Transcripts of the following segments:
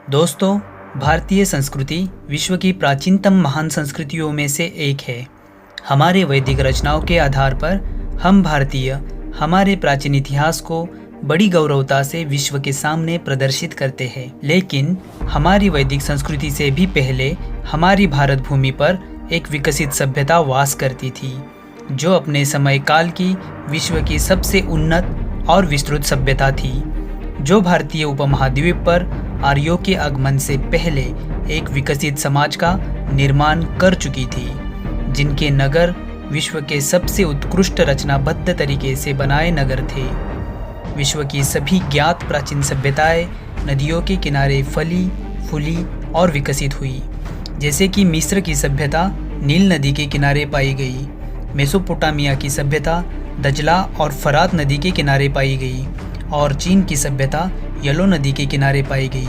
दोस्तों, भारतीय संस्कृति विश्व की प्राचीनतम महान संस्कृतियों में से एक है। हमारे वैदिक रचनाओं के आधार पर हम भारतीय हमारे प्राचीन इतिहास को बड़ी गौरवता से विश्व के सामने प्रदर्शित करते हैं। लेकिन हमारी वैदिक संस्कृति से भी पहले हमारी भारत भूमि पर एक विकसित सभ्यता वास करती थी, जो अपने समय काल की विश्व की सबसे उन्नत और विस्तृत सभ्यता थी, जो भारतीय उपमहाद्वीप पर आर्यों के आगमन से पहले एक विकसित समाज का निर्माण कर चुकी थी, जिनके नगर विश्व के सबसे उत्कृष्ट रचनाबद्ध तरीके से बनाए नगर थे। विश्व की सभी ज्ञात प्राचीन सभ्यताएं नदियों के किनारे फली फूली और विकसित हुई, जैसे कि मिस्र की सभ्यता नील नदी के किनारे पाई गई, मेसोपोटामिया की सभ्यता दजला और फरात नदी के किनारे पाई गई और चीन की सभ्यता यलो नदी के किनारे पाई गई।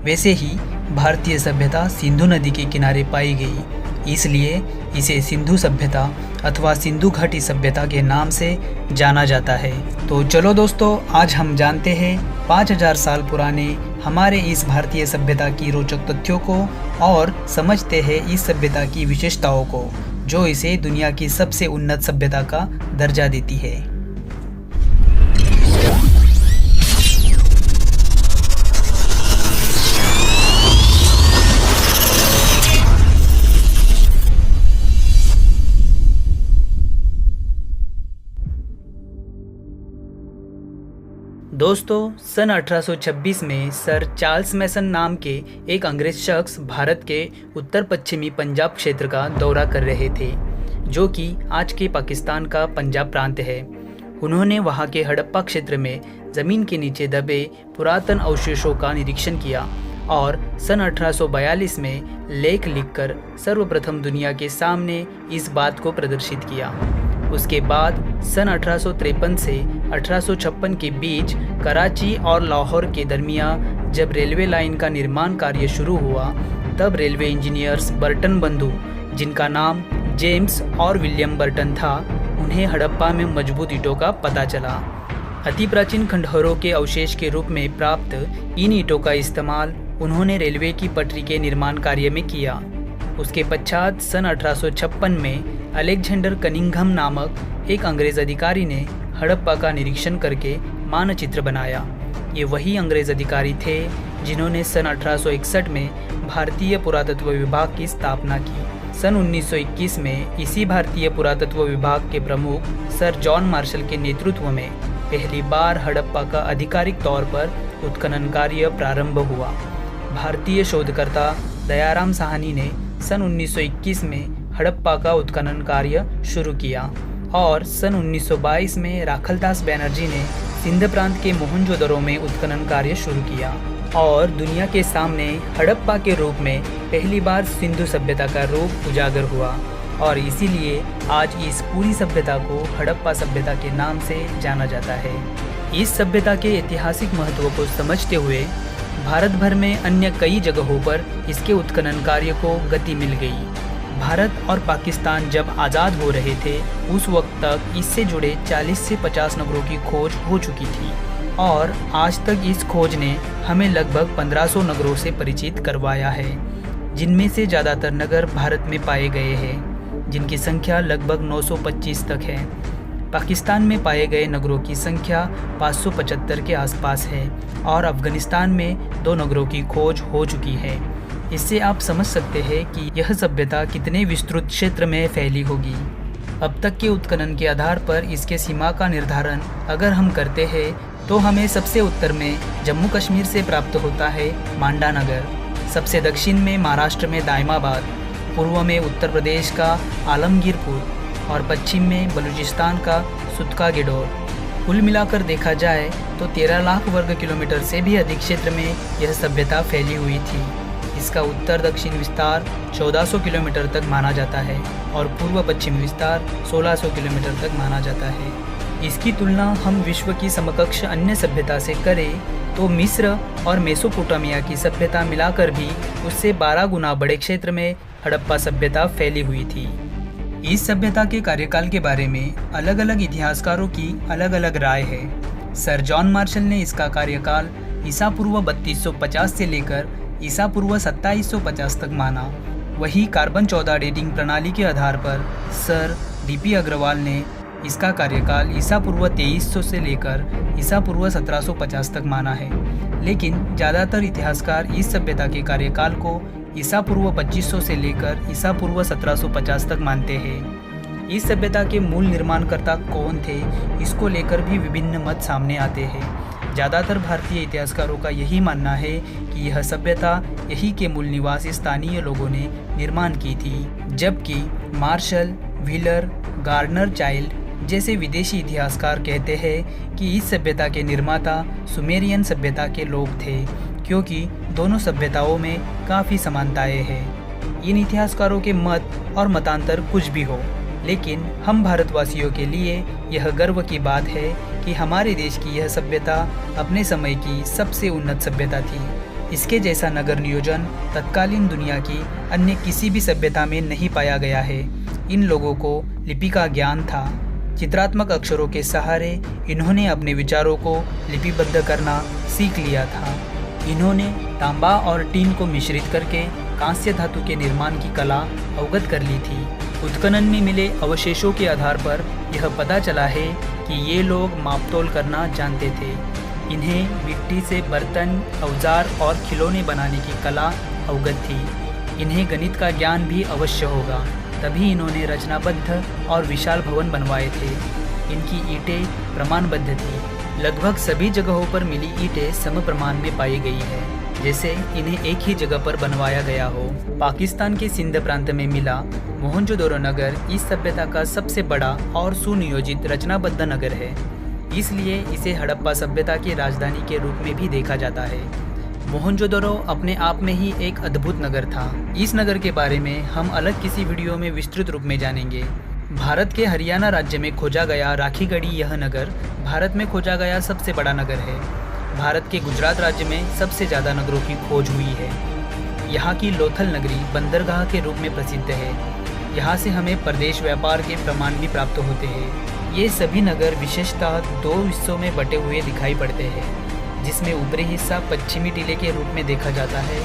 वैसे ही भारतीय सभ्यता सिंधु नदी के किनारे पाई गई, इसलिए इसे सिंधु सभ्यता अथवा सिंधु घाटी सभ्यता के नाम से जाना जाता है। तो चलो दोस्तों, आज हम जानते हैं 5000 साल पुराने हमारे इस भारतीय सभ्यता की रोचक तथ्यों को और समझते हैं इस सभ्यता की विशेषताओं को, जो इसे दुनिया की सबसे उन्नत सभ्यता का दर्जा देती है। दोस्तों, सन 1826 में सर चार्ल्स मैसन नाम के एक अंग्रेज शख्स भारत के उत्तर पश्चिमी पंजाब क्षेत्र का दौरा कर रहे थे, जो कि आज के पाकिस्तान का पंजाब प्रांत है। उन्होंने वहां के हड़प्पा क्षेत्र में ज़मीन के नीचे दबे पुरातन अवशेषों का निरीक्षण किया और सन 1842 में लेख लिखकर सर्वप्रथम दुनिया के सामने इस बात को प्रदर्शित किया। उसके बाद सन 1853 से 1856 के बीच कराची और लाहौर के दरमियान जब रेलवे लाइन का निर्माण कार्य शुरू हुआ, तब रेलवे इंजीनियर्स बर्टन बंधु, जिनका नाम जेम्स और विलियम बर्टन था, उन्हें हड़प्पा में मजबूत ईंटों का पता चला। अति प्राचीन खंडहरों के अवशेष के रूप में प्राप्त इन ईंटों का इस्तेमाल उन्होंने रेलवे की पटरी के निर्माण कार्य में किया। उसके पश्चात सन 1856 में अलेक्जेंडर कनिंघम नामक एक अंग्रेज अधिकारी ने हड़प्पा का निरीक्षण करके मानचित्र बनाया। ये वही अंग्रेज अधिकारी थे जिन्होंने सन 1861 में भारतीय पुरातत्व विभाग की स्थापना की। सन 1921 में इसी भारतीय पुरातत्व विभाग के प्रमुख सर जॉन मार्शल के नेतृत्व में पहली बार हड़प्पा का आधिकारिक तौर पर उत्खनन कार्य प्रारंभ हुआ। भारतीय शोधकर्ता दयाराम साहनी ने सन 1921 में हड़प्पा का उत्खनन कार्य शुरू किया और सन 1922 में राखलदास बैनर्जी ने सिंध प्रांत के मोहनजोदड़ो में उत्खनन कार्य शुरू किया और दुनिया के सामने हड़प्पा के रूप में पहली बार सिंधु सभ्यता का रूप उजागर हुआ और इसीलिए आज इस पूरी सभ्यता को हड़प्पा सभ्यता के नाम से जाना जाता है। इस सभ्यता के ऐतिहासिक महत्व को समझते हुए भारत भर में अन्य कई जगहों पर इसके उत्खनन कार्य को गति मिल गई। भारत और पाकिस्तान जब आज़ाद हो रहे थे, उस वक्त तक इससे जुड़े 40 से 50 नगरों की खोज हो चुकी थी और आज तक इस खोज ने हमें लगभग 1500 नगरों से परिचित करवाया है, जिनमें से ज़्यादातर नगर भारत में पाए गए हैं, जिनकी संख्या लगभग 925 तक है। पाकिस्तान में पाए गए नगरों की संख्या 575 के आसपास है और अफगानिस्तान में 2 नगरों की खोज हो चुकी है। इससे आप समझ सकते हैं कि यह सभ्यता कितने विस्तृत क्षेत्र में फैली होगी। अब तक के उत्खनन के आधार पर इसके सीमा का निर्धारण अगर हम करते हैं तो हमें सबसे उत्तर में जम्मू कश्मीर से प्राप्त होता है मांडा नगर, सबसे दक्षिण में महाराष्ट्र में दायमाबाद, पूर्व में उत्तर प्रदेश का आलमगीरपुर और पश्चिम में बलूचिस्तान का सुतका गेडोर। कुल मिलाकर देखा जाए तो 13 लाख वर्ग किलोमीटर से भी अधिक क्षेत्र में यह सभ्यता फैली हुई थी। इसका उत्तर दक्षिण विस्तार 1400 किलोमीटर तक माना जाता है और पूर्व पश्चिम विस्तार 1600 किलोमीटर तक माना जाता है। इसकी तुलना हम विश्व की समकक्ष अन्य सभ्यता से करें तो मिस्र और मेसोपोटामिया की सभ्यता मिलाकर भी उससे 12 गुना बड़े क्षेत्र में हड़प्पा सभ्यता फैली हुई थी। इस सभ्यता के कार्यकाल के बारे में अलग अलग इतिहासकारों की अलग अलग राय है। सर जॉन मार्शल ने इसका कार्यकाल ईसा पूर्व 3250 से लेकर ईसा पूर्व 2750 तक माना। वही कार्बन 14 डेटिंग प्रणाली के आधार पर सर डीपी अग्रवाल ने इसका कार्यकाल ईसा पूर्व 2300 से लेकर ईसा पूर्व 1750 तक माना है। लेकिन ज़्यादातर इतिहासकार इस सभ्यता के कार्यकाल को ईसा पूर्व 2500 से लेकर ईसा पूर्व 1750 तक मानते हैं। इस सभ्यता के मूल निर्माणकर्ता कौन थे, इसको लेकर भी विभिन्न मत सामने आते हैं। ज़्यादातर भारतीय इतिहासकारों का यही मानना है कि यह सभ्यता यही के मूल निवासी स्थानीय लोगों ने निर्माण की थी, जबकि मार्शल, व्हीलर, गार्डनर चाइल्ड जैसे विदेशी इतिहासकार कहते हैं कि इस सभ्यता के निर्माता सुमेरियन सभ्यता के लोग थे, क्योंकि दोनों सभ्यताओं में काफ़ी समानताएं हैं। इन इतिहासकारों के मत और मतांतर कुछ भी हो, लेकिन हम भारतवासियों के लिए यह गर्व की बात है कि हमारे देश की यह सभ्यता अपने समय की सबसे उन्नत सभ्यता थी। इसके जैसा नगर नियोजन तत्कालीन दुनिया की अन्य किसी भी सभ्यता में नहीं पाया गया है। इन लोगों को लिपि का ज्ञान था। चित्रात्मक अक्षरों के सहारे इन्होंने अपने विचारों को लिपिबद्ध करना सीख लिया था। इन्होंने तांबा और टीन को मिश्रित करके कांस्य धातु के निर्माण की कला अवगत कर ली थी। उत्खनन में मिले अवशेषों के आधार पर यह पता चला है कि ये लोग मापतोल करना जानते थे। इन्हें मिट्टी से बर्तन, औजार और खिलौने बनाने की कला अवगत थी। इन्हें गणित का ज्ञान भी अवश्य होगा, तभी इन्होंने रचनाबद्ध और विशाल भवन बनवाए थे। इनकी ईंटें प्रमाणबद्ध थी। लगभग सभी जगहों पर मिली ईंटें सम प्रमाण में पाई गई है, जैसे इन्हें एक ही जगह पर बनवाया गया हो। पाकिस्तान के सिंध प्रांत में मिला मोहनजोदड़ो नगर इस सभ्यता का सबसे बड़ा और सुनियोजित रचनाबद्ध नगर है, इसलिए इसे हड़प्पा सभ्यता की राजधानी के रूप में भी देखा जाता है। मोहनजोदड़ो अपने आप में ही एक अद्भुत नगर था। इस नगर के बारे में हम अलग किसी वीडियो में विस्तृत रूप में जानेंगे। भारत के हरियाणा राज्य में खोजा गया राखीगढ़ी यह नगर भारत में खोजा गया सबसे बड़ा नगर है। भारत के गुजरात राज्य में सबसे ज़्यादा नगरों की खोज हुई है। यहाँ की लोथल नगरी बंदरगाह के रूप में प्रसिद्ध है। यहाँ से हमें प्रदेश व्यापार के प्रमाण भी प्राप्त होते हैं। ये सभी नगर विशेषतः दो हिस्सों में बटे हुए दिखाई पड़ते हैं, जिसमें ऊपरी हिस्सा पश्चिमी टीले के रूप में देखा जाता है,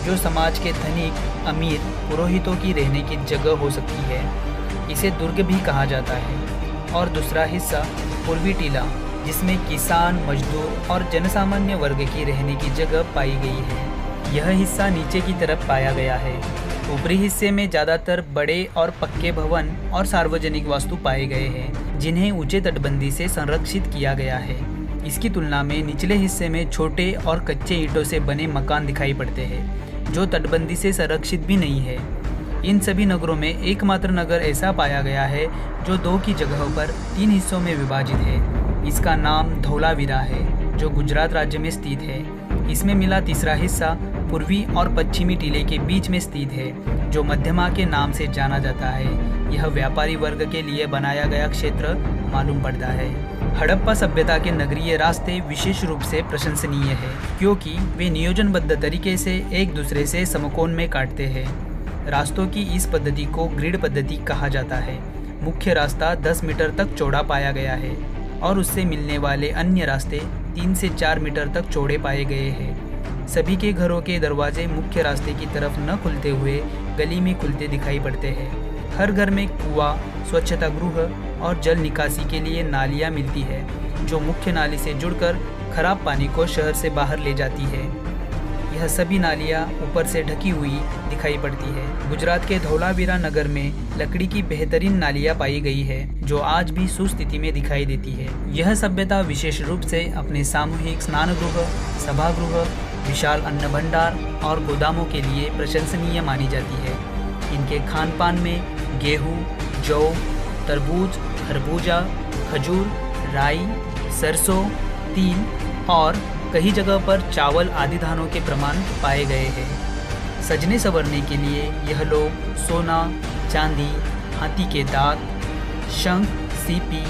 जो समाज के धनिक, अमीर, पुरोहितों की रहने की जगह हो सकती है। इसे दुर्ग भी कहा जाता है। और दूसरा हिस्सा पूर्वी टीला, जिसमें किसान, मजदूर और जनसामान्य वर्ग की रहने की जगह पाई गई है। यह हिस्सा नीचे की तरफ पाया गया है। ऊपरी हिस्से में ज़्यादातर बड़े और पक्के भवन और सार्वजनिक वास्तु पाए गए हैं, जिन्हें ऊंचे तटबंदी से संरक्षित किया गया है। इसकी तुलना में निचले हिस्से में छोटे और कच्चे ईंटों से बने मकान दिखाई पड़ते हैं, जो तटबंदी से संरक्षित भी नहीं है। इन सभी नगरों में एकमात्र नगर ऐसा पाया गया है जो दो की जगहों पर 3 हिस्सों में विभाजित है। इसका नाम धौलावीरा है, जो गुजरात राज्य में स्थित है। इसमें मिला तीसरा हिस्सा पूर्वी और पश्चिमी टीले के बीच में स्थित है, जो मध्यमा के नाम से जाना जाता है। यह व्यापारी वर्ग के लिए बनाया गया क्षेत्र मालूम पड़ता है। हड़प्पा सभ्यता के नगरीय रास्ते विशेष रूप से प्रशंसनीय है, क्योंकि वे नियोजनबद्ध तरीके से एक दूसरे से समकोण में काटते हैं। रास्तों की इस पद्धति को ग्रिड पद्धति कहा जाता है। मुख्य रास्ता 10 मीटर तक चौड़ा पाया गया है और उससे मिलने वाले अन्य रास्ते 3 से 4 मीटर तक चौड़े पाए गए हैं। सभी के घरों के दरवाजे मुख्य रास्ते की तरफ न खुलते हुए गली में खुलते दिखाई पड़ते हैं। हर घर में कुआं, स्वच्छता गृह और जल निकासी के लिए नालियाँ मिलती है, जो मुख्य नाली से जुड़कर खराब पानी को शहर से बाहर ले जाती है। यह सभी नालियाँ ऊपर से ढकी हुई दिखाई पड़ती है। गुजरात के धौलावीरा नगर में लकड़ी की बेहतरीन नालियाँ पाई गई है, जो आज भी सुस्थिति में दिखाई देती है। यह सभ्यता विशेष रूप से अपने सामूहिक स्नानगृह, सभागृह, विशाल अन्न भंडार और गोदामों के लिए प्रशंसनीय मानी जाती है। इनके खान पान में गेहूँ, जौ, तरबूज, खरबूजा, खजूर, राई, सरसों, तिल और कई जगह पर चावल आदि धानों के प्रमाण पाए गए हैं। सजने संवरने के लिए यह लोग सोना, चांदी, हाथी के दांत, शंख, सीपी,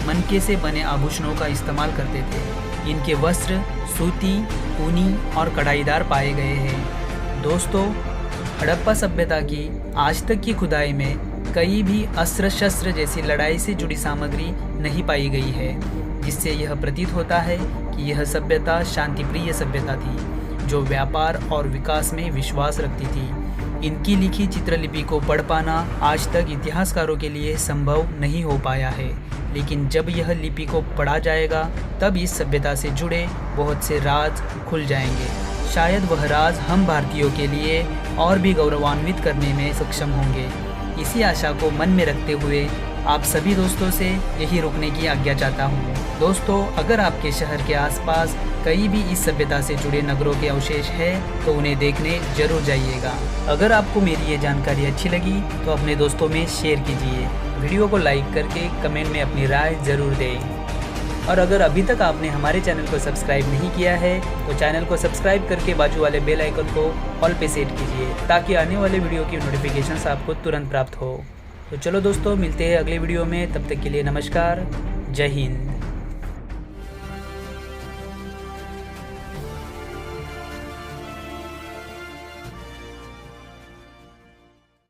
मनके से बने आभूषणों का इस्तेमाल करते थे। इनके वस्त्र सूती, ऊनी और कढ़ाईदार पाए गए हैं। दोस्तों, हड़प्पा सभ्यता की आज तक की खुदाई में कई भी अस्त्र शस्त्र जैसी लड़ाई से जुड़ी सामग्री नहीं पाई गई है, जिससे यह प्रतीत होता है कि यह सभ्यता शांतिप्रिय सभ्यता थी। जो व्यापार और विकास में विश्वास रखती थी। इनकी लिखी चित्रलिपि को पढ़ पाना आज तक इतिहासकारों के लिए संभव नहीं हो पाया है, लेकिन जब यह लिपि को पढ़ा जाएगा तब इस सभ्यता से जुड़े बहुत से राज खुल जाएंगे। शायद वह राज हम भारतीयों के लिए और भी गौरवान्वित करने में सक्षम होंगे। इसी आशा को मन में रखते हुए आप सभी दोस्तों से यही रुकने की आज्ञा चाहता हूँ। दोस्तों, अगर आपके शहर के आसपास कहीं भी इस सभ्यता से जुड़े नगरों के अवशेष हैं तो उन्हें देखने जरूर जाइएगा। अगर आपको मेरी ये जानकारी अच्छी लगी तो अपने दोस्तों में शेयर कीजिए। वीडियो को लाइक करके कमेंट में अपनी राय ज़रूर दें। और अगर अभी तक आपने हमारे चैनल को सब्सक्राइब नहीं किया है तो चैनल को सब्सक्राइब करके बाजू वाले बेल आइकन को ऑल पे सेट कीजिए, ताकि आने वाले वीडियो की नोटिफिकेशंस आपको तुरंत प्राप्त हो। तो चलो दोस्तों, मिलते हैं अगले वीडियो में। तब तक के लिए नमस्कार, जय हिंद।